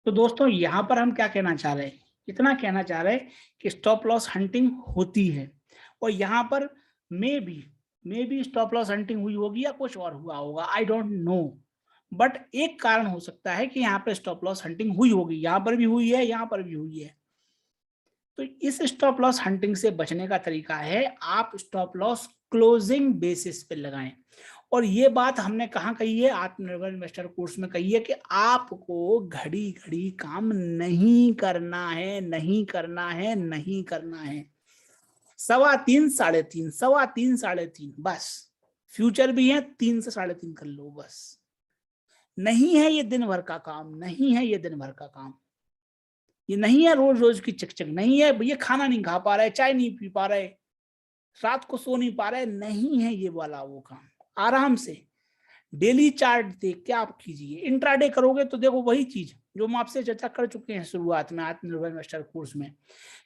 तो दोस्तों यहाँ पर हम क्या कहना चाह रहे हैं, इतना कहना चाह रहे हैं कि स्टॉप लॉस हंटिंग होती है और यहाँ पर may be stop loss hunting हुई होगी या कुछ और हुआ होगा, आई डोंट नो। बट एक कारण हो सकता है कि यहाँ पर स्टॉप लॉस हंटिंग हुई होगी, यहाँ पर भी हुई है, यहाँ पर भी हुई है। तो इस स्टॉप लॉस हंटिंग से बचने का तरीका है आप स्टॉप लॉस क्लोजिंग बेसिस पे लगाएं। और ये बात हमने कहाँ कही है, आत्मनिर्भर इन्वेस्टर कोर्स में कही है कि आपको घड़ी घड़ी काम नहीं करना है, नहीं करना है, नहीं करना है। 3:15, 3:30, 3:15, 3:30 बस। फ्यूचर भी है 3 से 3:30 कर लो बस। नहीं है ये दिन भर का काम, नहीं है ये दिन भर का काम, ये नहीं है रोज रोज की चिकचिक, नहीं है भैया खाना नहीं खा पा रहे, चाय नहीं पी पा रहे, रात को सो नहीं पा रहे, नहीं है ये वाला वो काम। आराम से डेली चार्ट देख के आप कीजिए। इंट्राडे करोगे तो देखो वही चीज जो हम आपसे चर्चा कर चुके हैं शुरुआत में आत्मनिर्भर इन्वेस्टर कोर्स में,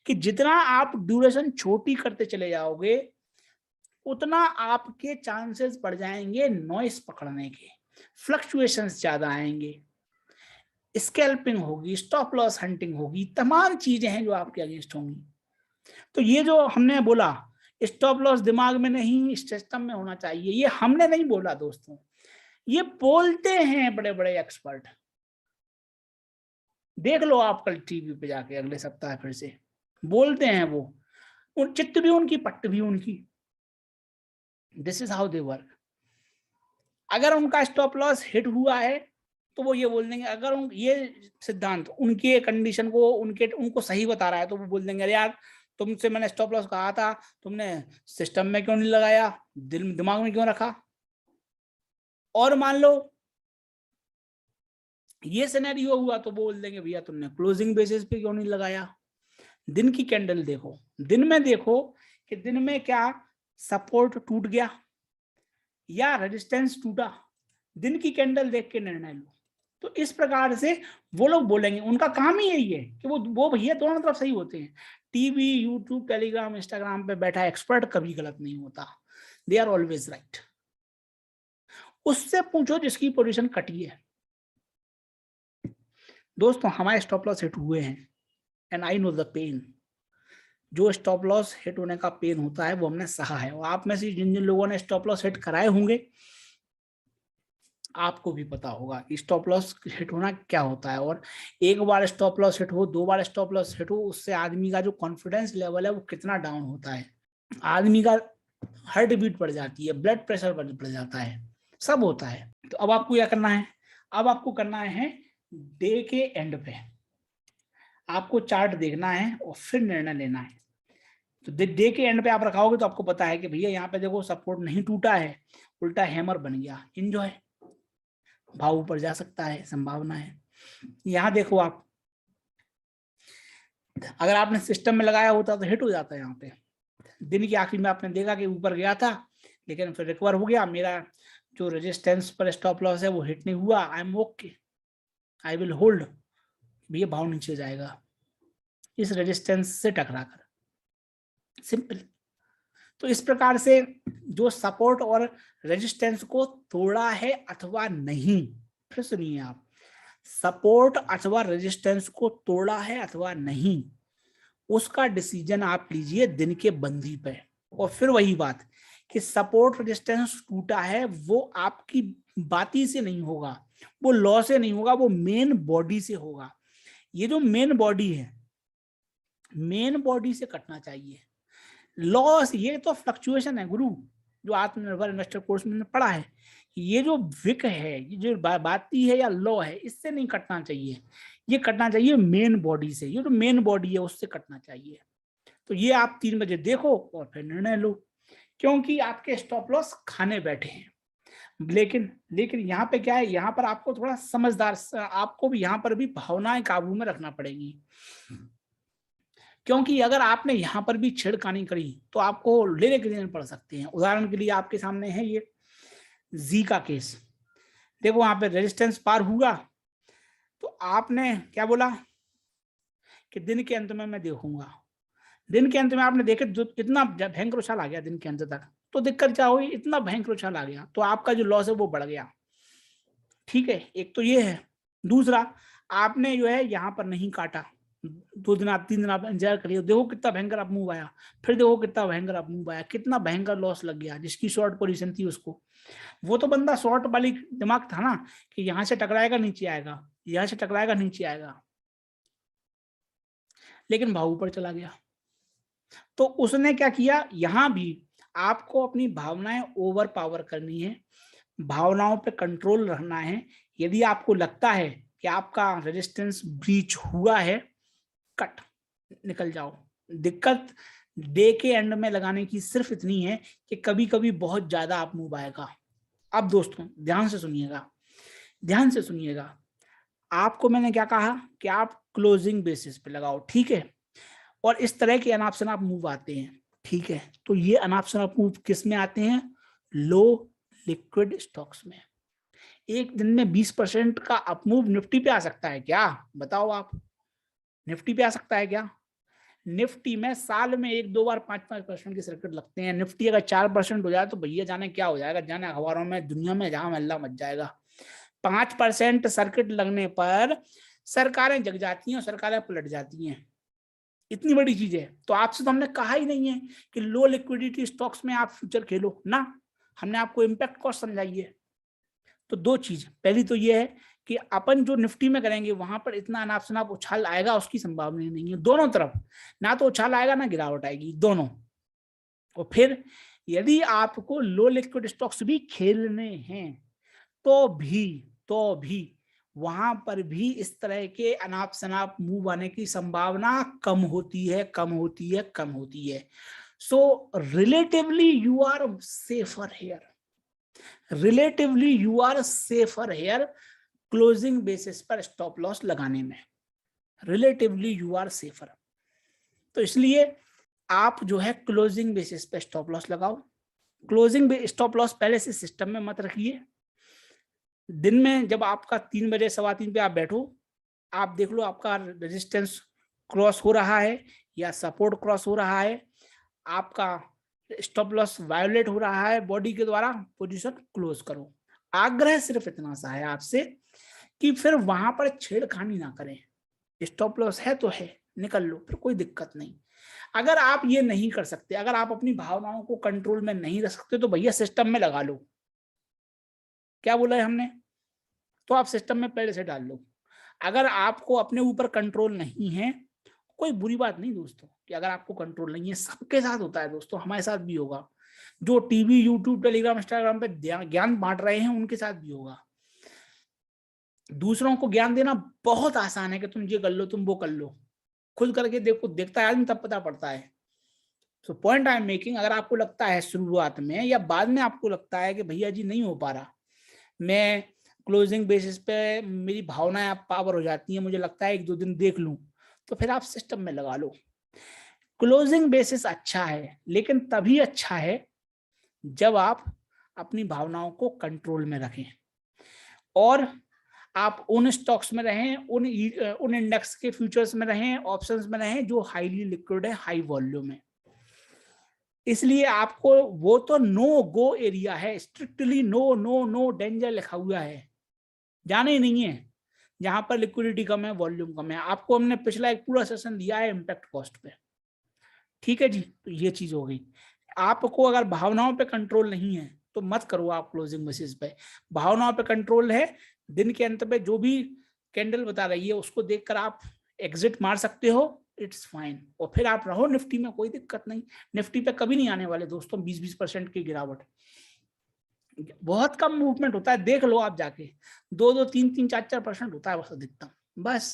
कि जितना आप ड्यूरेशन छोटी करते चले जाओगे उतना आपके चांसेस बढ़ जाएंगे नॉइस पकड़ने के, फ्लक्चुएशंस ज्यादा आएंगे, स्कैल्पिंग होगी, स्टॉप लॉस हंटिंग होगी, तमाम चीजें हैं जो आपके अगेंस्ट होंगी। तो ये जो हमने बोला स्टॉप लॉस दिमाग में नहीं सिस्टम में होना चाहिए, ये हमने नहीं बोला दोस्तों, ये बोलते हैं बड़े बड़े एक्सपर्ट। देख लो आप कल टीवी पे जाके अगले सप्ताह फिर से बोलते हैं वो, चित्त भी उनकी पट्ट भी उनकी। This is how they work. अगर उनका स्टॉप लॉस हिट हुआ है तो वो ये बोल देंगे, अगर ये सिद्धांत उनके कंडीशन को उनको सही बता रहा है तो वो बोल देंगे अरे यार तुमसे मैंने स्टॉप लॉस कहा था, तुमने सिस्टम में क्यों नहीं लगाया, दिमाग में क्यों रखा। और मान लो ये सिनेरियो हुआ तो बोल देंगे भैया तुमने क्लोजिंग बेसिस पे क्यों नहीं लगाया। दिन की कैंडल देखो, दिन में देखो कि दिन में क्या सपोर्ट टूट गया या रेजिस्टेंस टूटा, दिन की कैंडल देख के निर्णय लो। तो इस प्रकार से वो लोग बोलेंगे, उनका काम ही यही है कि वो भैया दोनों तरफ सही होते हैं। टीवी, यूट्यूब, टेलीग्राम, इंस्टाग्राम पे बैठा एक्सपर्ट कभी गलत नहीं होता, दे आर ऑलवेज राइट। उससे पूछो जिसकी पोजीशन कटी है। दोस्तों हमारे स्टॉप लॉस हिट हुए हैं and I know the pain. जो स्टॉप लॉस हिट होने का पेन होता है वो हमने सहा है, और आप में से जिन जिन लोगों ने स्टॉप लॉस हिट कराए होंगे आपको भी पता होगा कि स्टॉप लॉस हिट होना क्या होता है। और एक बार स्टॉप लॉस हिट हो, 2 बार स्टॉप लॉस हिट हो, उससे आदमी का जो कॉन्फिडेंस लेवल है वो कितना डाउन होता है, आदमी का हार्ट बीट बढ़ जाती है, ब्लड प्रेशर बढ़ जाता है, सब होता है। तो अब आपको क्या करना है, अब आपको करना है डे के एंड पे आपको चार्ट देखना है और फिर निर्णय लेना है। तो डे के एंड पे आप रखाओगे तो आपको पता है कि भैया यहाँ पे देखो सपोर्ट नहीं टूटा है, उल्टा हैमर बन गया, एंजॉय, भाव ऊपर जा सकता है, संभावना है। यहाँ देखो आप, अगर आपने सिस्टम में लगाया होता तो हिट हो जाता है। यहाँ पे दिन की आखिरी में आपने देखा कि ऊपर गया था लेकिन फिर रिकवर हो गया, मेरा जो रेजिस्टेंस पर स्टॉप लॉस है वो हिट नहीं हुआ, I am okay, I will hold, भैया भाव नीचे जाएगा इस रेजिस्टेंस से टकरा कर, सिंपल। तो इस प्रकार से जो सपोर्ट और रेजिस्टेंस को तोड़ा है अथवा नहीं, फिर सुनिए आप, सपोर्ट अथवा रेजिस्टेंस को तोड़ा है अथवा नहीं, उसका डिसीजन आप लीजिए दिन के बंदी पे। और फिर वही बात कि सपोर्ट रेजिस्टेंस टूटा है वो आपकी बाती से नहीं होगा, वो लॉ से नहीं होगा, वो मेन बॉडी से होगा। ये जो मेन बॉडी है, मेन बॉडी से कटना चाहिए। लॉस ये तो फ्लक्चुएशन है गुरु, जो आत्मनिर्भर इन्वेस्टर कोर्स में पढ़ा है, ये जो विक है, ये जो बाती है या लॉ है, इससे नहीं कटना चाहिए, ये कटना चाहिए मेन बॉडी से, ये जो मेन बॉडी है उससे कटना चाहिए। तो ये आप 3 बजे देखो और फिर निर्णय लो, क्योंकि आपके स्टॉप लॉस खाने बैठे हैं। लेकिन यहाँ पे क्या है, यहाँ पर आपको थोड़ा समझदार, आपको भी यहाँ पर भी भावनाएं काबू में रखना पड़ेगी, क्योंकि अगर आपने यहाँ पर भी छेड़खानी करी तो आपको लेने के देने पड़ सकते हैं। उदाहरण के लिए आपके सामने है ये जी का केस, देखो वहां पे रेजिस्टेंस पार हुआ तो आपने क्या बोला कि दिन के अंत में मैं देखूंगा, दिन के अंत में आपने देखे जो इतना भयंकर उछाल आ गया दिन के अंत तक, तो दिक्कत क्या हुई, इतना भयंकर उछाल आ गया तो आपका जो लॉस है वो बढ़ गया। ठीक है, एक तो ये है। दूसरा, आपने जो है यहाँ पर नहीं काटा, 2 दिन आप 3 दिन आप इंतजार करिए, देखो कितना भयंकर आप मूव आया, फिर देखो कितना भयंकर आप मूव आया, कितना भयंकर लॉस लग गया जिसकी शॉर्ट पोजीशन थी उसको। वो तो बंदा शॉर्ट वाली दिमाग था ना कि यहाँ से टकराएगा नीचे आएगा, यहाँ से टकराएगा नीचे आएगा, लेकिन भाव ऊपर चला गया। तो उसने क्या किया, यहां भी आपको अपनी भावनाएं ओवर पावर करनी है, भावनाओं पे कंट्रोल रखना है। यदि आपको लगता है कि आपका रेजिस्टेंस ब्रीच हुआ है, कट निकल जाओ। दिक्कत डे के एंड में लगाने की सिर्फ इतनी है कि कभी कभी बहुत ज्यादा आप मूव आएगा। अब दोस्तों ध्यान से सुनिएगा, ध्यान से सुनिएगा, आपको मैंने क्या कहा कि आप क्लोजिंग बेसिस पे लगाओ, ठीक है। और इस तरह के अनाप शनाप मूव आते हैं, ठीक है। तो ये अनाप शनाप मूव किस में आते हैं, लो लिक्विड स्टॉक्स में। एक दिन में 20% का अपमूव निफ्टी पे आ सकता है क्या, बताओ आप, निफ्टी पे आ सकता है क्या? निफ्टी में साल में 1-2 बार 5-5% के सर्किट लगते हैं। निफ्टी अगर 4% हो जाए तो भैया जाने क्या हो जाएगा, जाने अखबारों में दुनिया में जहां अल्लाह मच जाएगा। 5% सर्किट लगने पर सरकारें जग जाती हैं और सरकारें पलट जाती हैं, इतनी बड़ी चीज है। तो आपसे तो हमने कहा ही नहीं है कि लो लिक्विडिटी स्टॉक्स में आप फ्यूचर खेलो ना, हमने आपको इम्पैक्ट कॉस्ट समझाई है। तो 2 चीज, पहली तो ये है कि अपन जो निफ्टी में करेंगे वहां पर इतना अनाप शनाप उछाल आएगा उसकी संभावना नहीं है, दोनों तरफ ना तो उछाल आएगा ना गिरावट आएगी, दोनों। और फिर यदि आपको लो लिक्विड स्टॉक्स भी खेलने हैं तो भी वहां पर भी इस तरह के अनाप शनाप मूव आने की संभावना कम होती है, कम होती है, कम होती है। So relatively you are safer here, relatively you are safer here closing basis पर स्टॉप लॉस लगाने में, रिलेटिवली यू आर सेफर। तो इसलिए आप जो है क्लोजिंग बेसिस पे स्टॉप लॉस लगाओ। क्लोजिंग स्टॉप लॉस पहले से सिस्टम में मत रखिए। दिन में जब आपका 3 बजे 3:15 पे आप बैठो, आप देख लो आपका रेजिस्टेंस क्रॉस हो रहा है या सपोर्ट क्रॉस हो रहा है, आपका स्टॉप लॉस वायोलेट हो रहा है बॉडी के द्वारा, पोजीशन क्लोज करो। आग्रह सिर्फ इतना सा है आपसे कि फिर वहां पर छेड़खानी ना करें, स्टॉप लॉस है तो है, निकल लो, फिर कोई दिक्कत नहीं। अगर आप ये नहीं कर सकते, अगर आप अपनी भावनाओं को कंट्रोल में नहीं रख सकते, तो भैया सिस्टम में लगा लो। क्या बोला है हमने, तो आप सिस्टम में पहले से डाल लो। अगर आपको अपने ऊपर कंट्रोल नहीं है, कोई बुरी बात नहीं दोस्तों, कि अगर आपको कंट्रोल नहीं है, सबके साथ होता है दोस्तों, हमारे साथ भी होगा। जो टीवी यूट्यूब टेलीग्राम इंस्टाग्राम पे ज्ञान बांट रहे हैं उनके साथ भी होगा। दूसरों को ज्ञान देना बहुत आसान है कि तुम ये कर लो, तुम वो कर लो, खुद करके देखो, देखता है आदमी तब पता पड़ता है। So point I am making, अगर आपको लगता है शुरुआत में या बाद में आपको लगता है कि भैया जी नहीं हो पा रहा, मैं क्लोजिंग बेसिस पे मेरी भावनाएं पावर हो जाती हैं, मुझे लगता है 1-2 दिन देख लूं, तो फिर आप सिस्टम में लगा लो। क्लोजिंग बेसिस अच्छा है, लेकिन तभी अच्छा है जब आप अपनी भावनाओं को कंट्रोल में रखें और आप उन स्टॉक्स में रहें, उन इंडेक्स के फ्यूचर्स में रहें, ऑप्शंस में रहें जो हाईली लिक्विड है, हाई वॉल्यूम है। इसलिए आपको वो तो नो गो एरिया है, strictly no no no danger लिखा हुआ है, जाने ही नहीं है। जहां पर लिक्विडिटी कम है, वॉल्यूम कम है। आपको हमने पिछला एक पूरा सेशन दिया है इम्पैक्ट कॉस्ट पे, ठीक है जी। तो ये चीज हो गई। आपको अगर भावनाओं पे कंट्रोल नहीं है तो मत करो आप क्लोजिंग बेसिस पे। भावनाओं पे कंट्रोल है, दिन के अंत पे जो भी कैंडल बता रही है उसको देखकर आप एग्जिट मार सकते हो, इट्स फाइन। और फिर आप रहो निफ्टी में, कोई दिक्कत नहीं। निफ्टी पे कभी नहीं आने वाले दोस्तों 20-20% की गिरावट, बहुत कम मूवमेंट होता है, देख लो आप जाके, 2-2, 3-3, 4-4% होता है बस अधिकतम। बस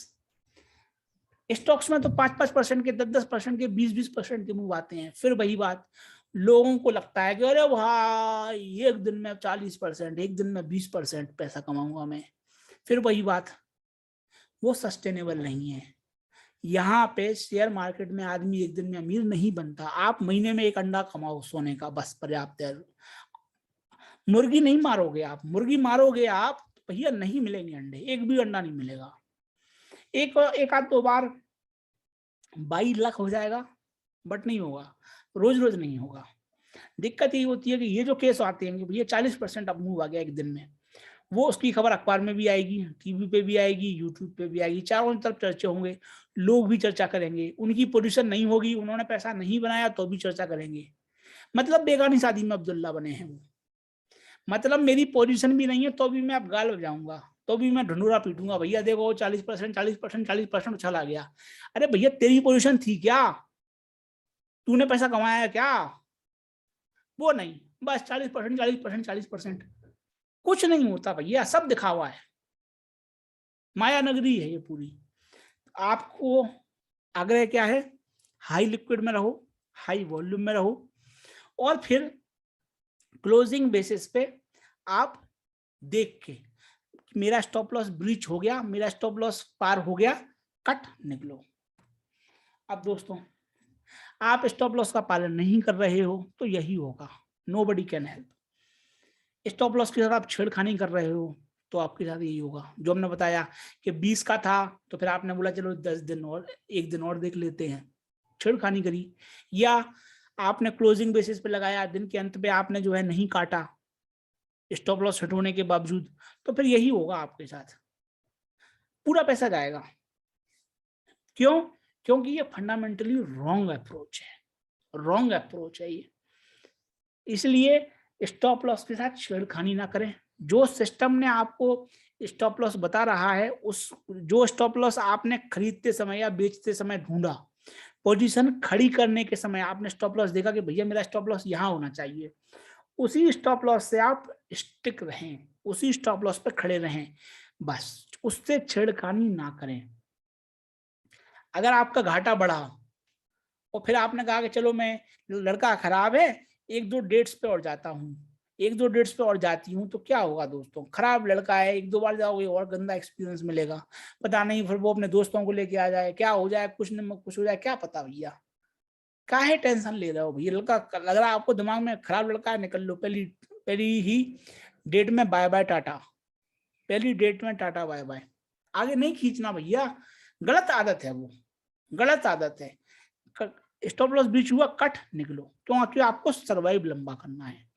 स्टॉक्स में तो 5-5% के, 10-10% के, 20-20% के मूव आते हैं। फिर वही बात, लोगों को लगता है कि अरे भाई एक दिन में 40%, एक दिन में 20% पैसा कमाऊंगा मैं। फिर वही बात, वो सस्टेनेबल नहीं है। यहाँ पे शेयर मार्केट में आदमी एक दिन में अमीर नहीं बनता। आप महीने में 1 अंडा कमाओ सोने का, बस पर्याप्त है। मुर्गी नहीं मारोगे आप, मुर्गी मारोगे आप तो भैया नहीं मिलेंगे अंडे, एक भी अंडा नहीं मिलेगा। एक आध 2 बार 22 लाख हो जाएगा, बट नहीं होगा, रोज रोज नहीं होगा। दिक्कत ये होती है कि ये जो केस आते हैं कि भैया 40% अब मूव आ गया एक दिन में, वो उसकी खबर अखबार में भी आएगी, टीवी पे भी आएगी, यूट्यूब पे भी आएगी, चारों तरफ चर्चे होंगे, लोग भी चर्चा करेंगे। उनकी पोजीशन नहीं होगी, उन्होंने पैसा नहीं बनाया तो भी चर्चा करेंगे। मतलब बेगानी शादी में अब्दुल्ला बने हैं वो। मतलब मेरी पोजीशन भी नहीं है तो भी मैं अब गाल बजाऊंगा, तो भी मैं ढंडूरा पीटूंगा, भैया देखो 40%, 40%, 40% उछाला गया। अरे भैया तेरी पोजीशन थी क्या? तूने पैसा कमाया क्या? वो नहीं, बस 40%, 40%, 40%। कुछ नहीं होता भैया, सब दिखावा है, माया नगरी है ये पूरी। आपको आग्रह क्या है? हाई लिक्विड में रहो, हाई वॉल्यूम में रहो, और फिर क्लोजिंग बेसिस पे आप देख के मेरा स्टॉप लॉस ब्रीच हो गया, मेरा स्टॉप लॉस पार हो गया, कट निकलो। अब दोस्तों आप स्टॉप लॉस का पालन नहीं कर रहे हो तो यही होगा, nobody can help. Stop loss के साथ आप छेड़खानी कर रहे हो तो आपके साथ यही होगा जो हमने बताया कि 20 का था तो फिर आपने बोला चलो 10 दिन और 1 दिन और देख लेते हैं, छेड़खानी करी। या आपने क्लोजिंग बेसिस पे लगाया, दिन के अंत पे आपने जो है नहीं काटा स्टॉप लॉस हिट होने के बावजूद, तो फिर यही होगा आपके साथ, पूरा पैसा जाएगा। क्यों? क्योंकि ये फंडामेंटली रॉन्ग अप्रोच है, रॉन्ग अप्रोच है ये। इसलिए स्टॉप लॉस के साथ छेड़खानी ना करें। जो सिस्टम ने आपको स्टॉप लॉस बता रहा है, उस जो स्टॉप लॉस आपने खरीदते समय या बेचते समय ढूंढा, पोजीशन खड़ी करने के समय आपने स्टॉप लॉस देखा कि भैया मेरा स्टॉप लॉस यहाँ होना चाहिए, उसी स्टॉप लॉस से आप स्टिक रहें, उसी स्टॉप लॉस पे खड़े रहें, बस उससे छेड़खानी ना करें। अगर आपका घाटा बढ़ा और फिर आपने कहा कि चलो मैं, लड़का खराब है, 1-2 डेट्स पे और जाता हूँ, 1-2 डेट्स पे और जाती हूँ, तो क्या होगा दोस्तों? खराब लड़का है, 1-2 बार जाओगे और गंदा एक्सपीरियंस मिलेगा, पता नहीं फिर वो अपने दोस्तों को लेके आ जाए, क्या हो जाए, कुछ न कुछ हो जाए, क्या पता भैया। काहे टेंशन ले रहे हो भैया? लड़का लग रहा है आपको दिमाग में खराब लड़का है, निकल लो पहली पहली ही डेट में बाय बाय टाटा, पहली डेट में टाटा बाय बाय, आगे नहीं खींचना भैया, गलत आदत है वो, गलत आदत है। स्टॉप लॉस ब्रीच हुआ, कट निकलो, क्योंकि आपको सर्वाइव लंबा करना है।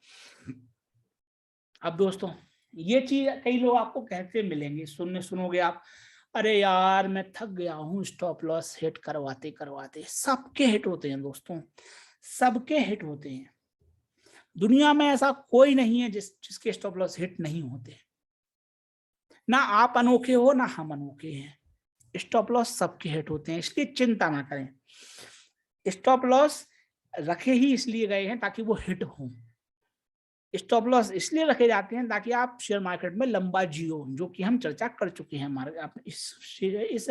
अब दोस्तों ये चीज कई लोग आपको कहते मिलेंगे, सुनोगे आप, अरे यार मैं थक गया हूँ स्टॉप लॉस हिट करवाते करवाते। सबके हिट होते हैं दोस्तों, सबके हिट होते हैं। दुनिया में ऐसा कोई नहीं है जिसके स्टॉप लॉस हिट नहीं होते। ना आप अनोखे हो ना हम अनोखे हैं, स्टॉप लॉस सबके हिट होते हैं, इसलिए चिंता ना करें। स्टॉप लॉस रखे ही इसलिए गए हैं ताकि वो हिट हो। स्टॉप लॉस इसलिए रखे जाते हैं ताकि आप शेयर मार्केट में लंबा जियो, जो कि हम चर्चा कर चुके हैं हमारे इस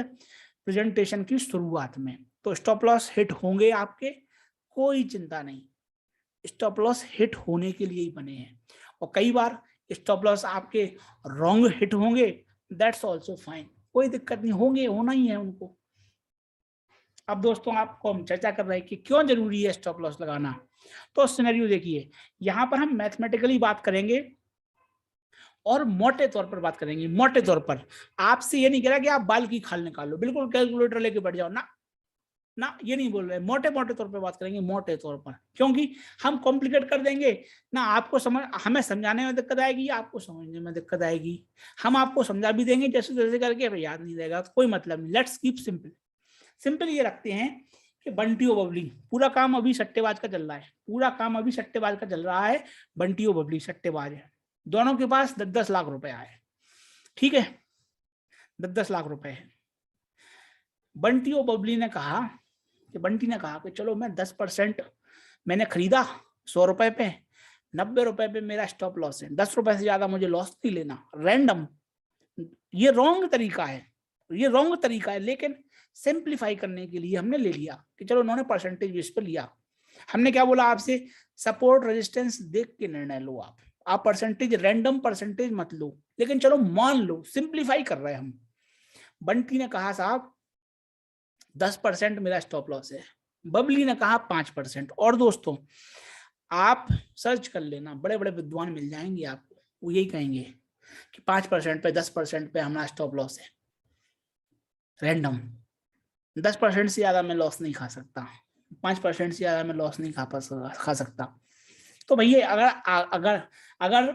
प्रेजेंटेशन की शुरुआत में। तो स्टॉप लॉस हिट होंगे आपके, कोई चिंता नहीं, स्टॉप लॉस हिट होने के लिए ही बने हैं। और कई बार स्टॉप लॉस आपके रॉन्ग हिट होंगे, दैट्स ऑल्सो फाइन, कोई दिक्कत नहीं, होंगे, होना ही है उनको। अब दोस्तों आपको हम चर्चा कर रहे हैं कि क्यों जरूरी है स्टॉप लॉस लगाना। तो सिनेरियो देखिए, यहां पर हम मैथमेटिकली बात करेंगे और मोटे तौर पर बात करेंगे। मोटे तौर पर आपसे ये नहीं कह रहा कि आप बाल की खाल निकालो, बिल्कुल कैलकुलेटर लेके बैठ जाओ ना, ना ये नहीं बोल रहे, मोटे मोटे तौर पे बात करेंगे, मोटे तौर पर। क्योंकि हम कॉम्प्लिकेट कर देंगे ना, आपको हमें समझाने में दिक्कत आएगी, आपको समझने में दिक्कत आएगी। हम आपको समझा भी देंगे जैसे जैसे करके, याद नहीं रहेगा तो कोई मतलब नहीं, लेट्स कीप सिंपल। सिंपल ये रखते हैं कि बंटी और बबली, पूरा काम अभी सट्टेबाज का चल रहा है, पूरा काम अभी सट्टेबाज का चल रहा है, बंटी और बबली सट्टेबाज है, दोनों के पास 10-10 लाख रुपए आए, ठीक है, 10-10 लाख रुपए है। बंटी और बबली ने कहा कि, बंटी ने कहा कि चलो मैं 10% मैंने खरीदा 100 रुपए पे, 90 रुपए पे मेरा स्टॉप लॉस है, 10 रुपए से ज्यादा मुझे लॉस नहीं लेना, रैंडम। ये रॉन्ग तरीका है, ये रॉन्ग तरीका है, लेकिन सिंप्लीफाई करने के लिए हमने ले लिया कि चलो उन्होंने परसेंटेज बेस पर लिया। हमने क्या बोला आपसे, सपोर्ट रेजिस्टेंस देख के निर्णय लो, आप परसेंटेज, रैंडम परसेंटेज मत लो, लेकिन चलो मान लो, सिंप्लीफाई कर रहे हैं हम। बंटी ने कहा साहब 10% मेरा स्टॉप लॉस है, बबली ने कहा 5%। और दोस्तों आप सर्च कर लेना, बड़े बड़े विद्वान मिल जाएंगे आपको, वो यही कहेंगे कि 5% पे 10% पे हमारा स्टॉप लॉस है, रैंडम। 10% से ज्यादा मैं लॉस नहीं खा सकता, 5% से ज्यादा मैं लॉस नहीं खा सकता। तो भैया अगर अगर अगर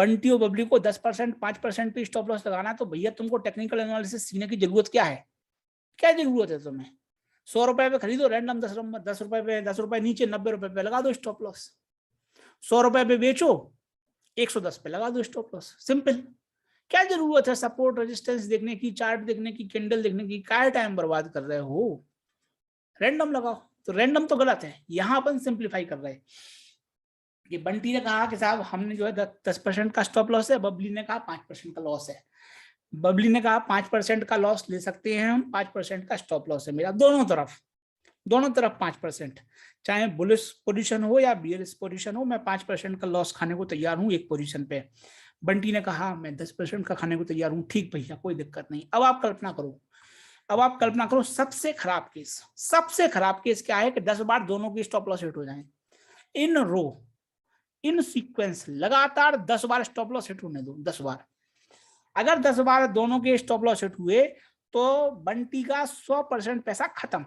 बंटी और बबली को 10% 5% पे स्टॉप लॉस लगाना है, तो भैया तुमको टेक्निकल एनालिसिस सीखने की जरूरत क्या है? क्या जरूरत है तुम्हें? 100 रुपए पे खरीदो रैंडम, 10 रुपए पे, 10 रुपए नीचे 90 रुपए पे लगा दो स्टॉप लॉस। 100 रुपए पे बेचो, 110 पे लगा दो स्टॉप लॉस। सिंपल। क्या जरूरत है सपोर्ट रेजिस्टेंस देखने की, चार्ट देखने की, कैंडल देखने की? क्या टाइम बर्बाद कर रहे हो? रैंडम लगाओ। तो रैंडम तो गलत है, यहां अपन सिंप्लीफाई कर रहे हैं। ये बंटी ने कहा कि साहब हमने जो है 10% का स्टॉप लॉस है, बबली ने कहा 5% का लॉस है। बबली ने कहा 5% का लॉस ले सकते हैं हम, 5% का स्टॉप लॉस है मेरा। दोनों तरफ 5%, चाहे बुलिश पोजीशन हो या बियरिश पोजीशन हो, मैं 5% का लॉस खाने को तैयार हूं एक पोजीशन पे। बंटी ने कहा मैं 10% का खाने को तैयार हूं। ठीक भैया, कोई दिक्कत नहीं। अब आप कल्पना करो, सबसे खराब केस क्या है कि 10 बार दोनों की स्टॉप लॉस हिट हो जाए इन रो, इन सीक्वेंस, लगातार 10 बार स्टॉप लॉस हिट होने दो। 10 बार, अगर 10 बार दोनों के स्टॉप लॉस हिट हुए तो बंटी का 100% पैसा खत्म,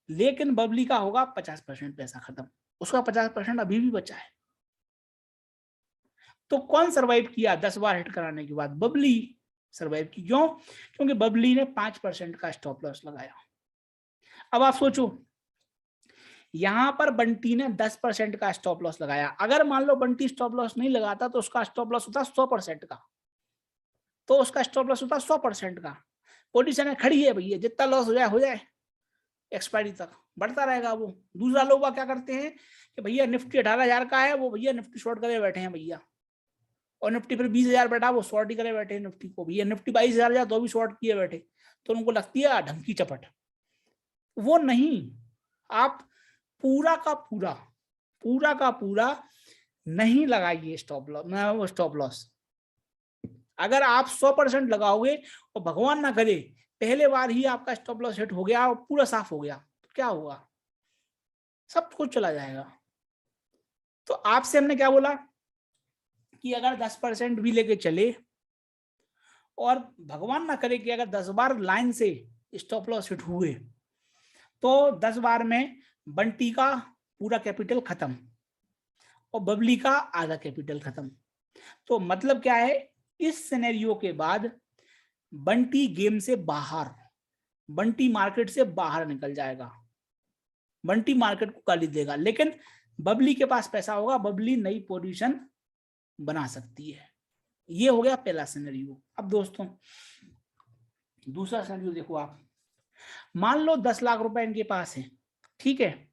लेकिन बबली का होगा 50% पैसा खत्म। उसका 50% अभी भी बचा है। तो कौन सरवाइव किया 10 बार हिट कराने के बाद? बबली सरवाइव की। क्यों? क्योंकि बबली ने 5% का स्टॉप लॉस लगाया। अब आप सोचो, यहां पर बंटी ने 10% का स्टॉप लॉस लगाया। अगर मान लो बंटी स्टॉप लॉस नहीं लगाता तो उसका स्टॉप लॉस होता 100% का, तो उसका स्टॉप लॉस होता 100% का। पोजीशन है खड़ी है भैया, जितना लॉस हो जाए एक्सपायरी तक बढ़ता रहेगा वो। दूसरा लोग क्या करते हैं कि भैया निफ्टी 18,000 का है, वो भैया निफ्टी शॉर्ट करे बैठे हैं भैया, और निफ्टी फिर 20,000 बैठा, वो शॉर्ट ही करे बैठे हैं निफ्टी को। भैया निफ्टी 22,000 तो भी शॉर्ट किए बैठे, तो उनको लगती है ढंग की चपट। वो नहीं, आप पूरा का पूरा नहीं लगाइए स्टॉप लॉस। अगर आप 100% लगाओगे और भगवान ना करे पहले बार ही आपका स्टॉप लॉस हिट हो गया और पूरा साफ हो गया, तो क्या होगा? सब कुछ चला जाएगा। तो आपसे हमने क्या बोला कि अगर 10% भी लेके चले और भगवान ना करे कि अगर 10 बार लाइन से स्टॉप लॉस हिट हुए तो 10 बार में बंटी का पूरा कैपिटल खत्म और बबली का आधा कैपिटल खत्म। तो मतलब क्या है, इस सिनेरियो के बाद बंटी गेम से बाहर, बंटी मार्केट से बाहर निकल जाएगा, बंटी मार्केट को गाली देगा। लेकिन बबली के पास पैसा होगा, बबली नई पोजीशन बना सकती है। ये हो गया पहला सिनेरियो। अब दोस्तों दूसरा सिनेरियो देखो आप। मान लो 10 लाख रुपए इनके पास है, ठीक है,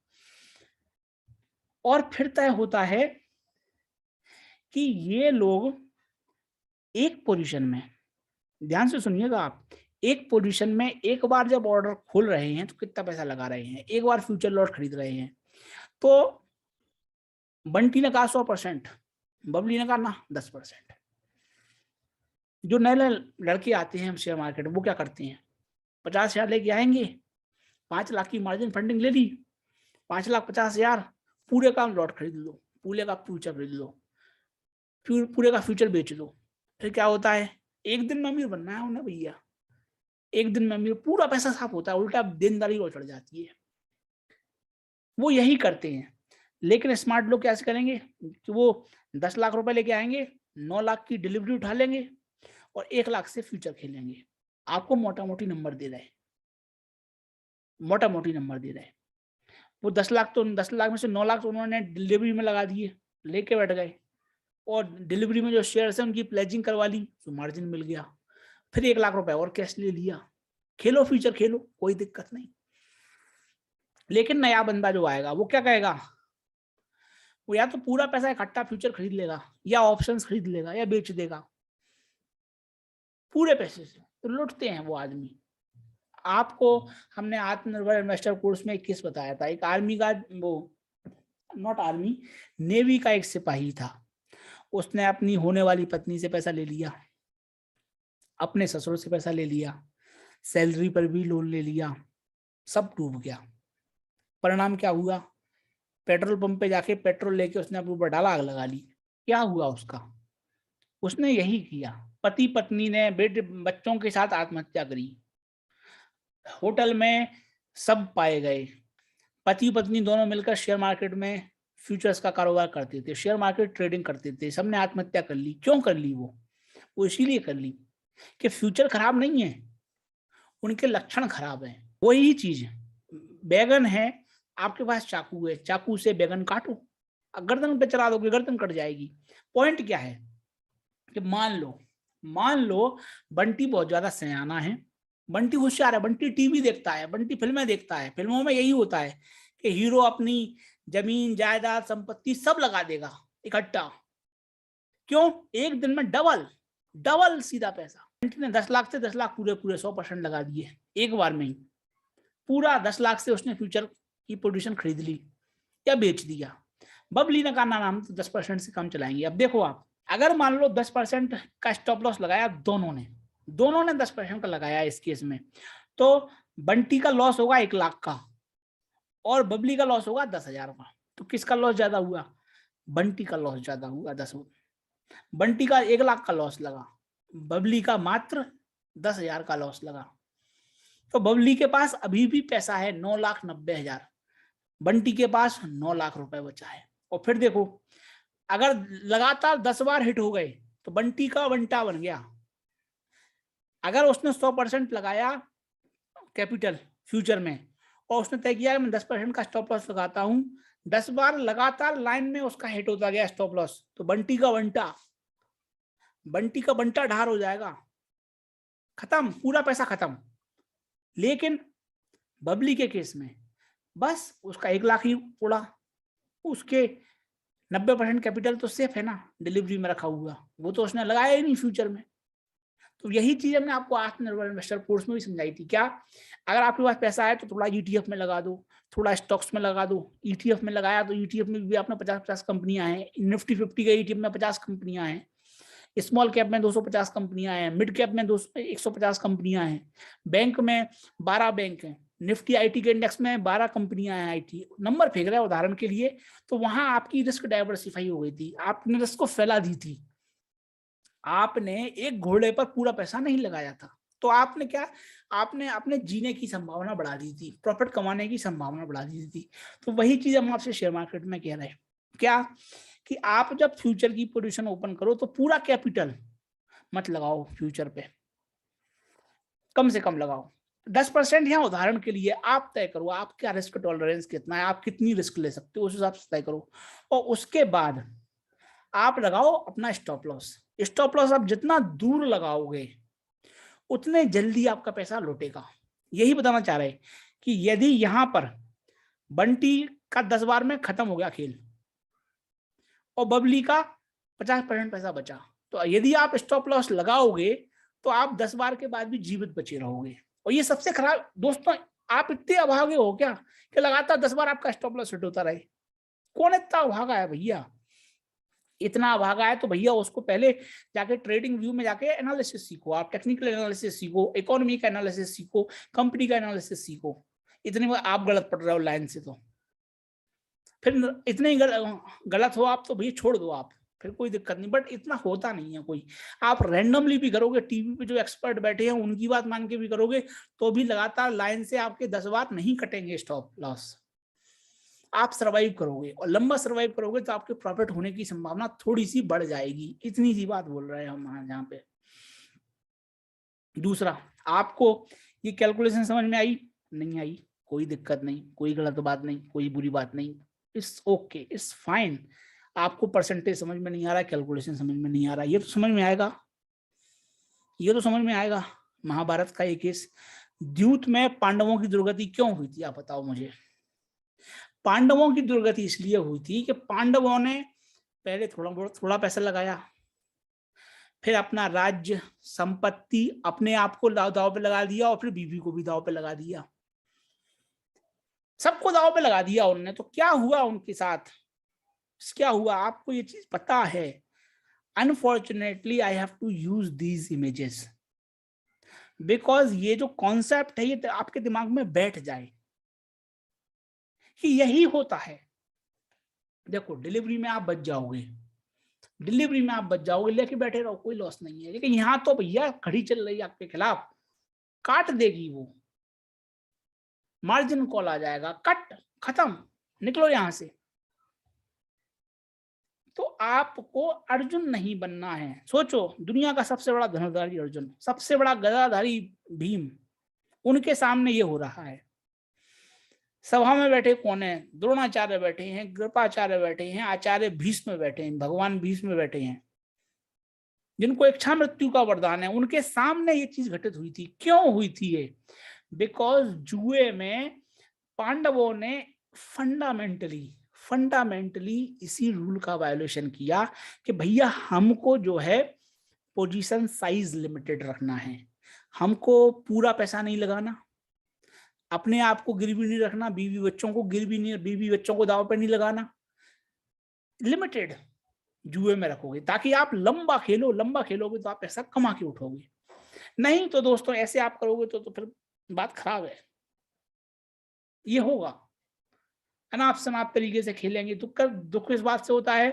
और फिर तय होता है कि ये लोग एक पोजीशन में, ध्यान से सुनिएगा आप, एक पोजीशन में एक बार जब ऑर्डर खोल रहे हैं तो कितना पैसा लगा रहे हैं? एक बार फ्यूचर लॉट खरीद रहे हैं। तो बंटी ने कहा 100%, बबली ने कहा ना 10%। जो नए नए लड़के आते हैं शेयर मार्केट में, वो क्या करते हैं, 50,000 लेके आएंगे, 5 लाख की मार्जिन फंडिंग ले ली, 5,50,000 पूरे का लॉट खरीद लो, पूरे का फ्यूचर खरीद लो, पूरे का फ्यूचर बेच दो। फिर क्या होता है, एक दिन में अमीर बनना है उन्हें भैया, एक दिन में अमीर, पूरा पैसा साफ होता है, उल्टा देनदारी और चढ़ जाती है। वो यही करते हैं। लेकिन स्मार्ट लोग कैसे करेंगे कि वो 10 लाख रुपए लेके आएंगे, 9 लाख की डिलीवरी उठा लेंगे और 1 लाख से फ्यूचर खेलेंगे। आपको मोटा मोटी नंबर दे रहे हैं, मोटा मोटी नंबर दे रहे हैं। वो 10 लाख तो 10 लाख में से 9 लाख तो उन्होंने डिलीवरी में लगा दिए, लेके बैठ गए, और डिलीवरी में जो शेयर्स है उनकी प्लेजिंग करवा ली तो मार्जिन मिल गया। फिर 1 लाख रुपए और कैश ले लिया, खेलो फ्यूचर खेलो, कोई दिक्कत नहीं। लेकिन नया बंदा जो आएगा वो क्या कहेगा, वो या तो पूरा पैसा इकट्ठा फ्यूचर खरीद लेगा, या ऑप्शंस खरीद लेगा, या बेच देगा पूरे पैसे से। तो लुटते हैं वो आदमी। आपको हमने आत्मनिर्भर इन्वेस्टर कोर्स में एक केस बताया था, एक आर्मी का, वो नॉट आर्मी, नेवी का एक सिपाही था, उसने अपनी होने वाली पत्नी से पैसा ले लिया, अपने ससुर से पैसा ले लिया, सैलरी पर भी लोन ले लिया, सब डूब गया। परिणाम क्या हुआ, पेट्रोल पंप पे जाके पेट्रोल लेके उसने अपने ऊपर डाला, आग लगा ली। क्या हुआ उसका, उसने यही किया। पति पत्नी ने बेटे बच्चों के साथ आत्महत्या करी, होटल में सब पाए गए, पति पत्नी दोनों मिलकर शेयर मार्केट में फ्यूचर्स का कारोबार करते थे, शेयर मार्केट ट्रेडिंग करते थे, सबने आत्महत्या कर ली। क्यों कर ली? वो इसीलिए कर ली कि फ्यूचर खराब नहीं है, उनके लक्षण खराब हैं। वही चीज है, बैगन है, आपके पास चाकू है, चाकू से बैगन काटो, गर्दन पे चला दोगे गर्दन कट जाएगी। पॉइंट क्या है कि मान लो बंटी बहुत ज्यादा सयाना है, बंटी होशियार है, बंटी टीवी देखता है, बंटी फिल्में देखता है। फिल्मों में यही होता है कि हीरो अपनी जमीन जायदाद संपत्ति सब लगा देगा इकट्ठा। क्यों? एक दिन में डबल सीधा पैसा। बंटी ने 10 लाख से 10 लाख पूरे 100% लगा दिए एक बार में ही। पूरा 10 लाख से उसने फ्यूचर की पोजीशन खरीद ली या बेच दिया। बबली ने कहा ना हम तो 10% से कम चलाएंगे। अब देखो आप, अगर मान लो 10% का स्टॉप लॉस लगाया दोनों ने 10% का लगाया इस केस में, तो बंटी का लॉस होगा 1 लाख का और बबली का लॉस होगा 10,000 का। तो किसका लॉस ज्यादा हुआ? बंटी का लॉस ज्यादा हुआ। बंटी का 1 लाख का लॉस लगा, बबली का मात्र 10,000 का लॉस लगा। तो बबली के पास अभी भी पैसा है 9,90,000, बंटी के पास 9 लाख रुपए बचा है। और फिर देखो, अगर लगातार 10 बार हिट हो गए तो बंटी का बंटा बन गया। अगर उसने 100% लगाया कैपिटल फ्यूचर में और उसने तय किया कि मैं 10% का स्टॉप लॉस लगाता हूं, 10 बार लगातार लाइन में उसका हिट होता गया स्टॉप लॉस, तो बंटी का बंटा ढार हो जाएगा, खत्म, पूरा पैसा खत्म। लेकिन बबली के केस में बस उसका 1 लाख ही उड़ा, उसके 90% कैपिटल तो सेफ है ना, डिलीवरी में रखा हुआ, वो तो उसने लगाया ही नहीं फ्यूचर में। तो यही चीज हमने आपको आत्मनिर्भर इन्वेस्टर कोर्स में भी समझाई थी। क्या? अगर आपके पास पैसा है तो थोड़ा ईटीएफ में लगा दो, थोड़ा स्टॉक्स में लगा दो। ईटीएफ में लगाया तो ईटीएफ में भी आपने 50-50 कंपनियां हैं, निफ्टी 50 के ईटीएफ में 50 कंपनियां हैं, स्मॉल कैप में 250 कंपनियां हैं, मिड कैप में 150 कंपनियां हैं, बैंक में 12 बैंक हैं, निफ्टी आईटी के इंडेक्स में 12 कंपनियां हैं आईटी। नंबर फेंक रहा है उदाहरण के लिए। तो वहां आपकी रिस्क डाइवर्सिफाई हो गई थी, आपने रिस्क को फैला दी थी, आपने एक घोड़े पर पूरा पैसा नहीं लगाया था। तो आपने क्या, आपने अपने जीने की संभावना बढ़ा दी थी, प्रॉफिट कमाने की संभावना बढ़ा दी थी। तो वही चीज हम आपसे शेयर मार्केट में कह रहे हैं, क्या कि आप जब फ्यूचर की पोजीशन ओपन करो तो पूरा कैपिटल मत लगाओ फ्यूचर पे, कम से कम लगाओ 10%। यहाँ उदाहरण के लिए आप तय करो आपका रिस्क टॉलरेंस कितना है, आप कितनी रिस्क ले सकते हो, उस हिसाब से तय करो। और उसके बाद आप लगाओ अपना स्टॉप लॉस। स्टॉप लॉस आप जितना दूर लगाओगे उतने जल्दी आपका पैसा लौटेगा। यही बताना चाह रहे कि यदि यहां पर बंटी का 10 बार में खत्म हो गया खेल और बबली का 50% पैसा बचा, तो यदि आप स्टॉप लॉस लगाओगे तो आप 10 बार के बाद भी जीवित बचे रहोगे। और ये सबसे खराब दोस्तों, आप इतने अभागे हो क्या कि लगातार 10 बार आपका स्टॉप लॉस हिट होता रहे? कौन इतना अभागा है भैया? इतना अभागा है तो भैया उसको पहले जाके ट्रेडिंग व्यू में जाके एनालिसिस सीखो, आप टेक्निकल एनालिसिस सीखो, इकोनॉमी का एनालिसिस सीखो, कंपनी का एनालिसिस सीखो। इतने में आप गलत पड़ रहे हो लाइन से, तो फिर इतने ही गलत हो आप तो भैया छोड़ दो आप, फिर कोई दिक्कत नहीं। बट इतना होता नहीं है कोई, आप रैंडमली भी करोगे, टीवी पे जो एक्सपर्ट बैठे हैं उनकी बात मान के भी करोगे तो भी लगातार लाइन से आपके 10 बार नहीं कटेंगे स्टॉप लॉस। आप सरवाइव करोगे और लंबा सरवाइव करोगे तो आपके प्रॉफिट होने की संभावना थोड़ी सी बढ़ जाएगी। इतनी सी बात बोल रहे हैं हम यहाँ पे। दूसरा, आपको ये कैलकुलेशन समझ में आई? नहीं आई, कोई दिक्कत नहीं, कोई गलत बात नहीं, कोई बुरी बात नहीं, इट्स ओके, इट्स फाइन। आपको परसेंटेज समझ में नहीं आ रहा, कैलकुलेशन समझ में नहीं आ रहा, ये तो समझ में आएगा, ये तो समझ में आएगा। महाभारत का एक केस, द्यूत में पांडवों की दुर्गति क्यों हुई थी आप बताओ मुझे? पांडवों की दुर्गति इसलिए हुई थी कि पांडवों ने पहले थोड़ा पैसा लगाया, फिर अपना राज्य संपत्ति अपने आप को दाव पे लगा दिया और फिर बीवी को भी दाव पे लगा दिया, सबको दाव पे लगा दिया उन्होंने। तो क्या हुआ उनके साथ, क्या हुआ आपको ये चीज पता है? Unfortunately I have to use these images because ये जो कॉन्सेप्ट है ये आपके दिमाग में बैठ जाए कि यही होता है। देखो डिलीवरी में आप बच जाओगे, डिलीवरी में आप बच जाओगे, लेके बैठे रहो, कोई लॉस नहीं है। लेकिन यहाँ तो भैया घड़ी चल रही है आपके खिलाफ, काट देगी वो, मार्जिन कॉल आ जाएगा, कट, खत्म, निकलो यहां से। तो आपको अर्जुन नहीं बनना है। सोचो, दुनिया का सबसे बड़ा धनुर्धारी अर्जुन, सबसे बड़ा गदाधारी भीम, उनके सामने ये हो रहा है। सभा में बैठे कौन है? द्रोणाचार्य बैठे हैं, कृपाचार्य बैठे हैं, आचार्य भीष्म बैठे हैं, भगवान भीष्म बैठे हैं, जिनको इच्छा मृत्यु का वरदान है। उनके सामने ये चीज घटित हुई थी। क्यों हुई थी ये? बिकॉज जुए में पांडवों ने फंडामेंटली इसी रूल का वायोलेशन किया कि भैया हमको जो है पोजीशन साइज लिमिटेड रखना है, हमको पूरा पैसा नहीं लगाना, अपने आप को गिरवी नहीं रखना, बीवी बच्चों को गिरवी नहीं, बीवी बच्चों को दाव पे नहीं लगाना, लिमिटेड जुए में रखोगे ताकि आप लंबा खेलोगे तो आप पैसा कमा के उठोगे। नहीं तो दोस्तों ऐसे आप करोगे तो फिर बात खराब है। ये होगा अनाप शनाप तरीके से खेलेंगे। दुख इस बात से होता है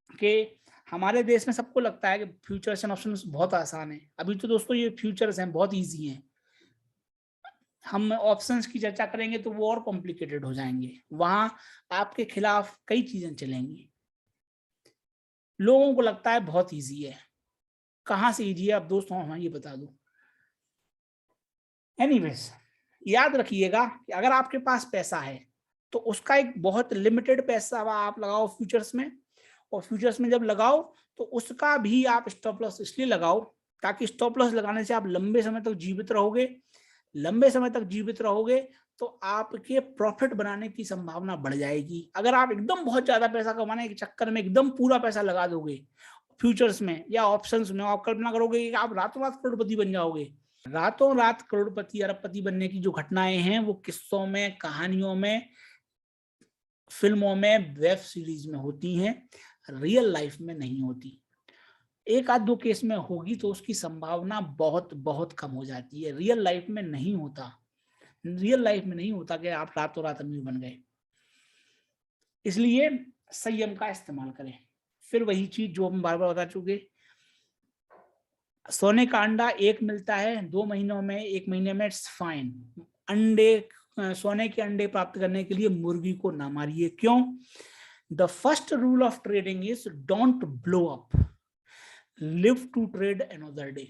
कि हमारे देश में सबको लगता है कि फ्यूचर्स एंड ऑप्शंस बहुत आसान है। अभी तो दोस्तों ये फ्यूचर्स हैं बहुत इजी हैं, हम ऑप्शंस की चर्चा करेंगे तो वो और कॉम्प्लिकेटेड हो जाएंगे, वहां आपके खिलाफ कई चीजें चलेंगी। लोगों को लगता है बहुत इजी है, कहां से इजी है अब दोस्तों हमें ये बता दो। एनीवेज, याद रखिएगा कि अगर आपके पास पैसा है तो उसका एक बहुत लिमिटेड पैसा आप लगाओ फ्यूचर्स में, और फ्यूचर्स में जब लगाओ तो उसका भी आप स्टॉप लॉस इसलिए लगाओ ताकि स्टॉप लॉस लगाने से आप लंबे समय तक जीवित रहोगे। लंबे समय तक जीवित रहोगे तो आपके प्रॉफिट बनाने की संभावना बढ़ जाएगी। अगर आप एकदम बहुत ज्यादा पैसा कमाने के चक्कर में एकदम पूरा पैसा लगा दोगे फ्यूचर्स में या ऑप्शंस में, आप कल्पना करोगे कि आप रातों रात करोड़पति बन जाओगे। रातों रात करोड़पति अरबपति बनने की जो घटनाएं हैं वो किस्सों में, कहानियों में, फिल्मों में, वेब सीरीज में होती हैं, रियल लाइफ में नहीं होती। एक आध दो केस में होगी तो उसकी संभावना बहुत बहुत कम हो जाती है। रियल लाइफ में नहीं होता, रियल लाइफ में नहीं होता कि आप रातों रात अमीर बन गए। इसलिए संयम का इस्तेमाल करें। फिर वही चीज जो हम बार बार बता चुके, सोने का अंडा एक मिलता है 2 महीनों में, 1 महीने में, इट्स फाइन। अंडे, सोने के अंडे प्राप्त करने के लिए मुर्गी को ना मारिए। क्यों? The first rule of trading is don't blow up, live to trade another day.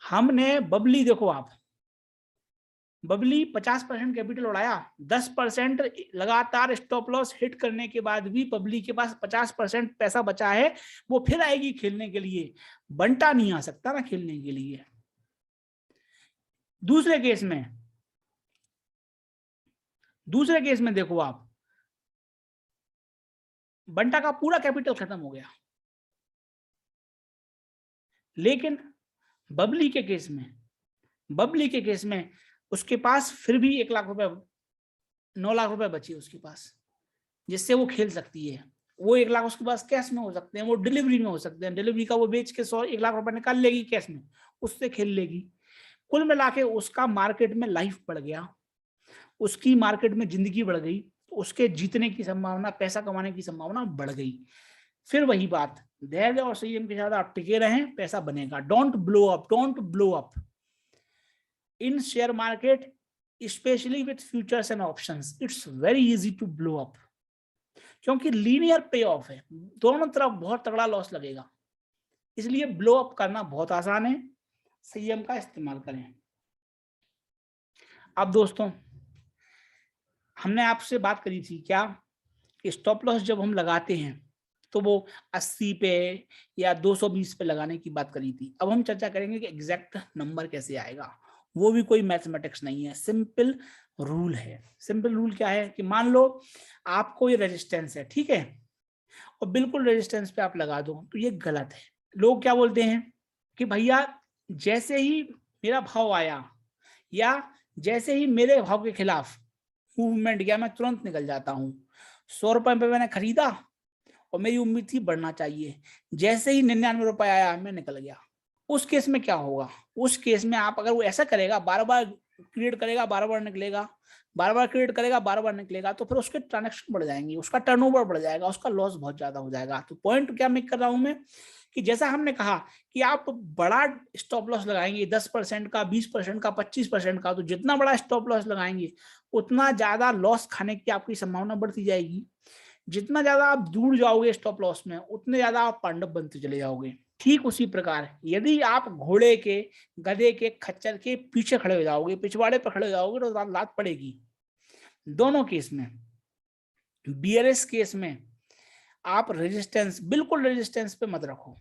हमने बबली, देखो आप, बबली 50% कैपिटल उड़ाया, 10% लगातार स्टॉप लॉस हिट करने के बाद भी बबली के पास 50% पैसा बचा है, वो फिर आएगी खेलने के लिए। बंटा नहीं आ सकता ना खेलने के लिए। दूसरे केस में देखो आप, बंटा का पूरा कैपिटल खत्म हो गया, लेकिन बबली के केस में उसके पास फिर भी 1 लाख रुपए, 9 लाख रुपए बची उसके पास, जिससे वो खेल सकती है। वो 1 लाख उसके पास कैश में हो सकते हैं, वो डिलीवरी में हो सकते हैं, डिलीवरी का वो बेच के 1 लाख रुपए निकाल लेगी कैश में, उससे खेल लेगी। कुल मिला के उसका मार्केट में लाइफ बढ़ गया, उसकी मार्केट में जिंदगी बढ़ गई, तो उसके जीतने की संभावना, पैसा कमाने की संभावना बढ़ गई। फिर वही बात, धैर्य और संयम के साथ आप टिके रहें, पैसा बनेगा। Don't blow up in share market, specially with futures and options. It's very easy to blow up, क्योंकि लीनियर पे ऑफ है, दोनों तरफ बहुत तगड़ा लॉस लगेगा, इसलिए ब्लो अप करना बहुत आसान है। संयम का इस्तेमाल करें। अब दोस्तों, हमने आपसे बात करी थी क्या कि स्टॉप लॉस जब हम लगाते हैं तो वो 80 पे या 220 पे लगाने की बात करी थी। अब हम चर्चा करेंगे कि एग्जैक्ट नंबर कैसे आएगा। वो भी कोई मैथमेटिक्स नहीं है, सिंपल रूल है। सिंपल रूल क्या है कि मान लो आपको ये रेजिस्टेंस है, ठीक है, और बिल्कुल रेजिस्टेंस पे आप लगा दो, तो ये गलत है। लोग क्या बोलते हैं कि भैया जैसे ही मेरा भाव आया या जैसे ही मेरे भाव के खिलाफ मूवमेंट गया, मैं तुरंत निकल जाता हूं। 100 रुपए पे मैंने खरीदा और मेरी उम्मीद थी बढ़ना चाहिए, जैसे ही 99 रुपए आया मैं निकल गया। उस केस में क्या होगा? उस केस में आप अगर वो ऐसा करेगा, बार बार क्रिएट करेगा, बार बार निकलेगा, बार बार क्रिएट करेगा, बार बार निकलेगा, तो फिर उसके ट्रांजेक्शन बढ़ जाएंगे, उसका टर्नओवर बढ़ जाएगा, उसका लॉस बहुत ज्यादा हो जाएगा। तो पॉइंट क्या मेक कर रहा हूं मैं कि जैसा हमने कहा कि आप बड़ा स्टॉप लॉस लगाएंगे 10% का, 20% का, 25% का, तो जितना बड़ा स्टॉप लॉस लगाएंगे उतना ज्यादा लॉस खाने की आपकी संभावना बढ़ती जाएगी। जितना ज्यादा आप दूर जाओगे स्टॉप लॉस में, उतने ज्यादा आप पांडव बनते चले जाओगे। ठीक उसी प्रकार यदि आप घोड़े के, गधे के, खच्चर के पीछे खड़े हो जाओगे, पिछवाड़े पर खड़े हो जाओगे, तो लात पड़ेगी। दोनों केस में, बियरिश केस में आप रेजिस्टेंस, बिल्कुल रेजिस्टेंस पे मत रखो।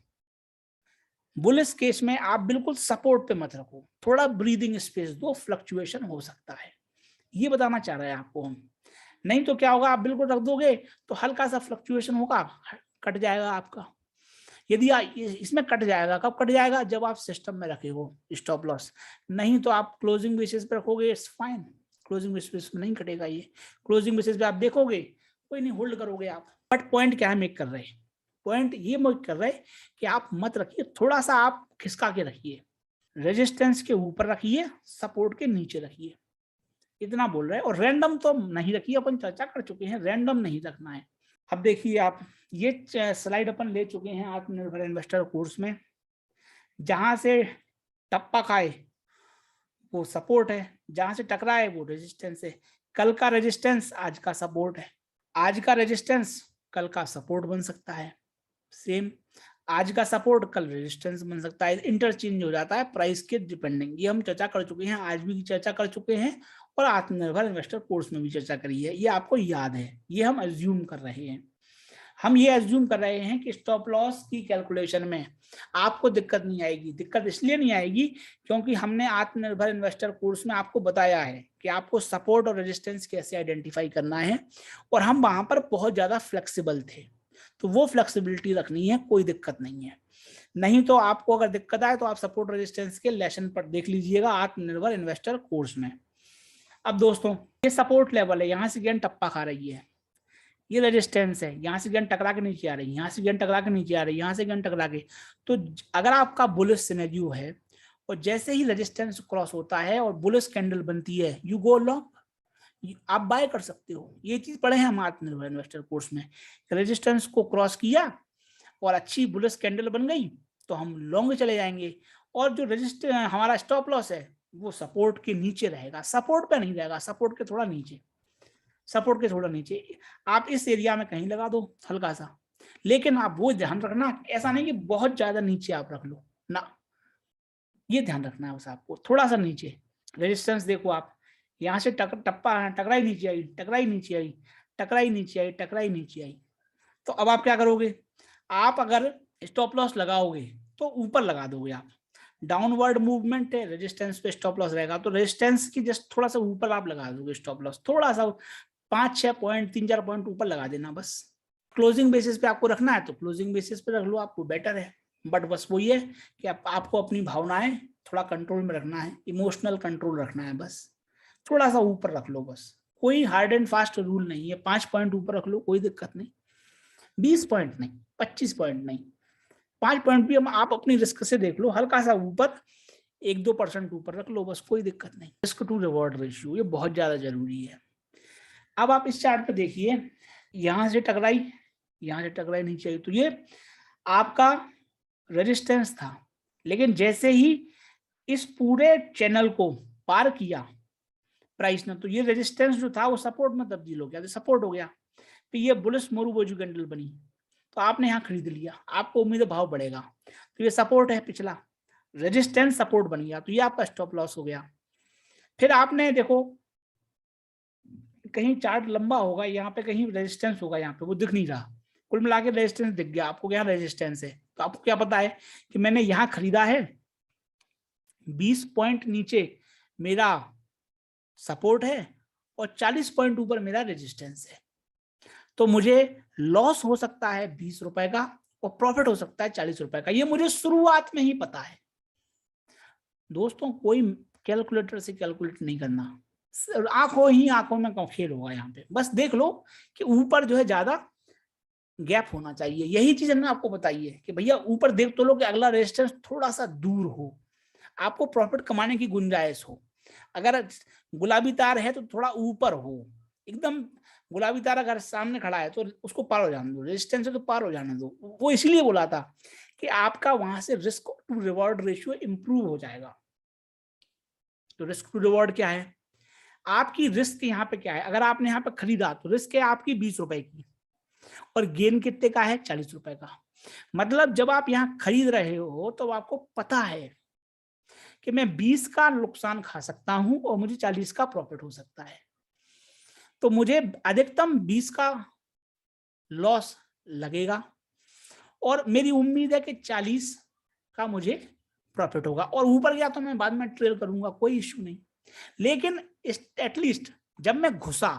बुलिश केस में आप बिल्कुल सपोर्ट पे मत रखो, थोड़ा ब्रीदिंग स्पेस दो, फ्लक्चुएशन हो सकता है, ये बताना चाह रहे हैं आपको हम। नहीं तो क्या होगा, आप बिल्कुल रख दोगे तो हल्का सा फ्लक्चुएशन होगा, कट जाएगा आपका। यदि इसमें कट जाएगा, कब कट जाएगा, जब आप सिस्टम में रखे हो स्टॉप लॉस। नहीं तो आप क्लोजिंग बेसिस पे रखोगे, इट्स फाइन, क्लोजिंग बेसिस पे नहीं कटेगा ये। क्लोजिंग बेसिस पे आप देखोगे, कोई नहीं, होल्ड करोगे आप। बट पॉइंट क्या है मेक कर रहे हैं, पॉइंट ये मेक कर रहे हैं कि आप मत रखिए, थोड़ा सा आप खिसका के रखिए, रेजिस्टेंस के ऊपर रखिए, सपोर्ट के नीचे रखिए, इतना बोल रहे हैं। और रैंडम तो नहीं रखिए, अपन चर्चा कर चुके हैं, रैंडम नहीं रखना है। अब देखिए आप, ये स्लाइड अपन ले चुके हैं आत्मनिर्भर इन्वेस्टर कोर्स में, जहां से टप्पा खाए वो सपोर्ट है, जहां से टकराए वो रेजिस्टेंस है। कल का रेजिस्टेंस आज का सपोर्ट है, आज का रेजिस्टेंस कल का सपोर्ट बन सकता है, सेम आज का सपोर्ट कल रेजिस्टेंस बन सकता है, इंटरचेंज हो जाता है प्राइस के डिपेंडिंग। ये हम चर्चा कर चुके हैं, आज भी चर्चा कर चुके हैं, और आत्मनिर्भर इन्वेस्टर कोर्स में भी चर्चा करी है, ये आपको याद है। ये हम अज्यूम कर रहे हैं, हम ये अज्यूम कर रहे हैं कि स्टॉप लॉस की कैलकुलेशन में आपको दिक्कत नहीं आएगी। दिक्कत इसलिए नहीं आएगी क्योंकि हमने आत्मनिर्भर इन्वेस्टर कोर्स में आपको बताया है कि आपको सपोर्ट और रेजिस्टेंस कैसे आइडेंटिफाई करना है, और हम वहां पर बहुत ज्यादा फ्लेक्सिबल थे, तो वो फ्लेक्सिबिलिटी रखनी है, कोई दिक्कत नहीं है। नहीं तो आपको अगर दिक्कत आए तो आप सपोर्ट रेजिस्टेंस के लेसन पर देख लीजिएगा आत्मनिर्भर इन्वेस्टर कोर्स में। अब दोस्तों, ये सपोर्ट लेवल है, यहां से गेंद टप्पा खा रही है, ये रेजिस्टेंस है, यहाँ से गेंद टकरा के नीचे आ रही है, यहाँ से गेंद टकरा के नीचे आ रही है, यहाँ से गेंद टकरा के। तो अगर आपका बुलिश सिनेरियो है और जैसे ही रेजिस्टेंस क्रॉस होता है और बुलिश कैंडल बनती है, यू गो लॉन्ग, आप बाय कर सकते हो। ये चीज पढ़े हैं हम आत्मनिर्भर इन्वेस्टर कोर्स में, रेजिस्टेंस को क्रॉस किया और अच्छी बुलिश कैंडल बन गई तो हम लॉन्ग चले जाएंगे, और जो रेजिस्टेंस हमारा स्टॉप लॉस है वो सपोर्ट के नीचे रहेगा, सपोर्ट पे नहीं रहेगा, सपोर्ट के थोड़ा नीचे, सपोर्ट के थोड़ा नीचे। आप इस एरिया में कहीं लगा दो हल्का सा, लेकिन आप वो ध्यान रखना, ऐसा नहीं कि बहुत ज्यादा नीचे आप रख लो ना, ये ध्यान रखना है बस आपको, थोड़ा सा नीचे। रेजिस्टेंस देखो आप, यहाँ से टकराई नीचे आई, टकराई नीचे आई, टकराई नीचे आई, टकराई नीचे आई, तो अब आप क्या करोगे, आप अगर स्टॉप लॉस लगाओगे तो ऊपर लगा दोगे आप, डाउनवर्ड मूवमेंट है, रेजिस्टेंस पे स्टॉप लॉस रहेगा, तो रेजिस्टेंस की जस्ट थोड़ा सा ऊपर आप लगा दोगे स्टॉप लॉस, थोड़ा सा 5-6 पॉइंट, 3-4 पॉइंट ऊपर लगा देना बस। क्लोजिंग बेसिस पे आपको रखना है तो क्लोजिंग बेसिस पे रख लो, आपको बेटर है। बट बस वो ये कि आपको अपनी भावनाएं थोड़ा कंट्रोल में रखना है, इमोशनल कंट्रोल रखना है, बस थोड़ा सा ऊपर रख लो बस। कोई हार्ड एंड फास्ट रूल नहीं है, 5 पॉइंट ऊपर रख लो कोई दिक्कत नहीं, 20 पॉइंट नहीं, 25 पॉइंट नहीं, 5 पॉइंट भी हम आप अपनी रिस्क से देख लो, हल्का सा ऊपर 1-2% ऊपर रख लो बस, कोई दिक्कत नहीं। रिस्क टू रिवॉर्ड रेशियो ये बहुत ज्यादा जरूरी है। अब आप इस चार्ट पे देखिए, यहां से टकराई, यहां से टकराई नीचे आई, तो ये आपका रेजिस्टेंस था, लेकिन जैसे ही इस पूरे चैनल को पार किया प्राइस ने, तो ये रेजिस्टेंस जो था वो सपोर्ट में तब्दील हो गया, तो सपोर्ट हो गया, तो ये बुलिश मोरुबोजू कैंडल बनी, तो आपने यहाँ खरीद लिया, आपको उम्मीद है भाव बढ़ेगा, तो ये सपोर्ट है पिछला, रेजिस्टेंस सपोर्ट बन गया, तो ये आपका स्टॉप लॉस हो गया। फिर आपने देखो कहीं चार्ट लंबा होगा, यहाँ पे कहीं रेजिस्टेंस होगा, यहाँ पे वो दिख नहीं रहा, कुल मिला के रेजिस्टेंस दिख गया आपको, यहाँ रेजिस्टेंस है, तो आपको क्या पता है कि मैंने यहाँ खरीदा है, 20 पॉइंट नीचे मेरा सपोर्ट है और 40 पॉइंट ऊपर मेरा रेजिस्टेंस है, तो मुझे लॉस हो सकता है 20 रुपए का और प्रॉफिट हो सकता है 40 रुपए का, ये मुझे शुरुआत में ही पता है दोस्तों। कोई कैलकुलेटर से कैलकुलेट नहीं करना, आंखों ही आंखों में खेल होगा यहाँ पे, बस देख लो कि ऊपर जो है ज्यादा गैप होना चाहिए, यही चीज हमने आपको बताई है कि भैया ऊपर देख तो लो कि अगला रेजिस्टेंस थोड़ा सा दूर हो, आपको प्रॉफिट कमाने की गुंजाइश हो। अगर गुलाबी तार है तो थोड़ा ऊपर हो, एकदम गुलाबी तार अगर सामने खड़ा है तो उसको पार हो जाने दो, रेजिस्टेंस है तो पार हो जाने दो। वो इसलिए बोला था कि आपका वहां से risk to reward ratio improve हो जाएगा। तो रिस्क टू रिवॉर्ड क्या है, आपकी रिस्क यहाँ पे क्या है, अगर आपने यहाँ पे खरीदा तो रिस्क है आपकी 20 रुपए की, और गेन कितने का है? 40 रुपए का। मतलब जब आप यहाँ खरीद रहे हो तो आपको पता है कि मैं 20 का नुकसान खा सकता हूं और मुझे 40 का प्रॉफिट हो सकता है। तो मुझे अधिकतम 20 का लॉस लगेगा और मेरी उम्मीद है कि 40 का मुझे प्रॉफिट होगा, और ऊपर गया तो मैं बाद में ट्रेल करूंगा, कोई इश्यू नहीं। लेकिन एटलीस्ट जब मैं घुसा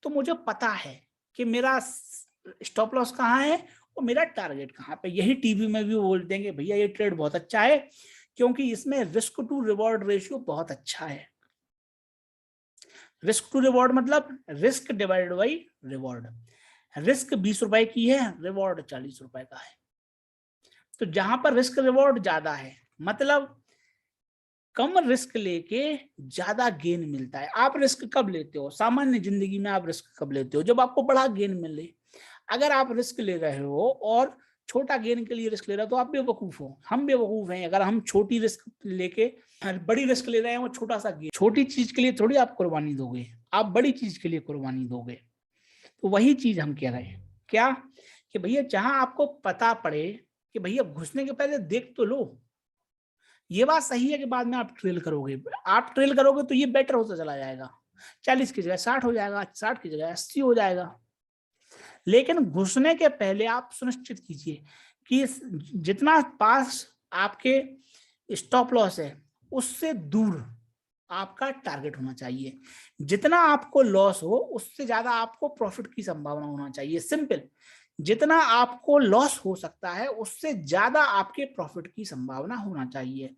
तो मुझे पता है कि मेरा स्टॉप लॉस कहाँ है और मेरा टारगेट कहाँ पे। यही टीवी में भी बोलते हैं कि भैया ये ट्रेड बहुत अच्छा है क्योंकि इसमें रिस्क टू रिवॉर्ड रेशियो बहुत अच्छा है। रिस्क टू रिवॉर्ड मतलब risk divided by reward. Risk 20 रुपए की है, रिवॉर्ड 40 रुपए का है। तो जहां पर रिस्क रिवॉर्ड ज्यादा है मतलब कम रिस्क लेके ज्यादा गेन मिलता है। आप रिस्क कब लेते हो? सामान्य जिंदगी में आप रिस्क कब लेते हो? जब आपको बड़ा गेन मिले। अगर आप रिस्क ले रहे हो और छोटा गेन के लिए रिस्क ले रहे हो तो आप बेवकूफ हो, हम बेवकूफ हैं अगर हम छोटी रिस्क लेके बड़ी रिस्क ले रहे हैं और छोटा सा गेन। छोटी चीज के लिए थोड़ी आप कुर्बानी दोगे, आप बड़ी चीज के लिए कुर्बानी दोगे। तो वही चीज हम कह रहे हैं क्या कि भैया जहां आपको पता पड़े कि भैया घुसने के पहले देख तो लो। ये बात सही है कि बाद में आप ट्रेल करोगे, आप ट्रेल करोगे तो ये बेटर होता चला जाएगा, 40 की जगह 60 हो जाएगा, 60 की जगह 80 हो जाएगा। लेकिन घुसने के पहले आप सुनिश्चित कीजिए कि जितना पास आपके स्टॉप लॉस है उससे दूर आपका टारगेट होना चाहिए। जितना आपको लॉस हो उससे ज्यादा आपको प्रॉफिट की संभावना होना चाहिए। सिंपल, जितना आपको लॉस हो सकता है उससे ज्यादा आपके प्रॉफिट की संभावना होना चाहिए।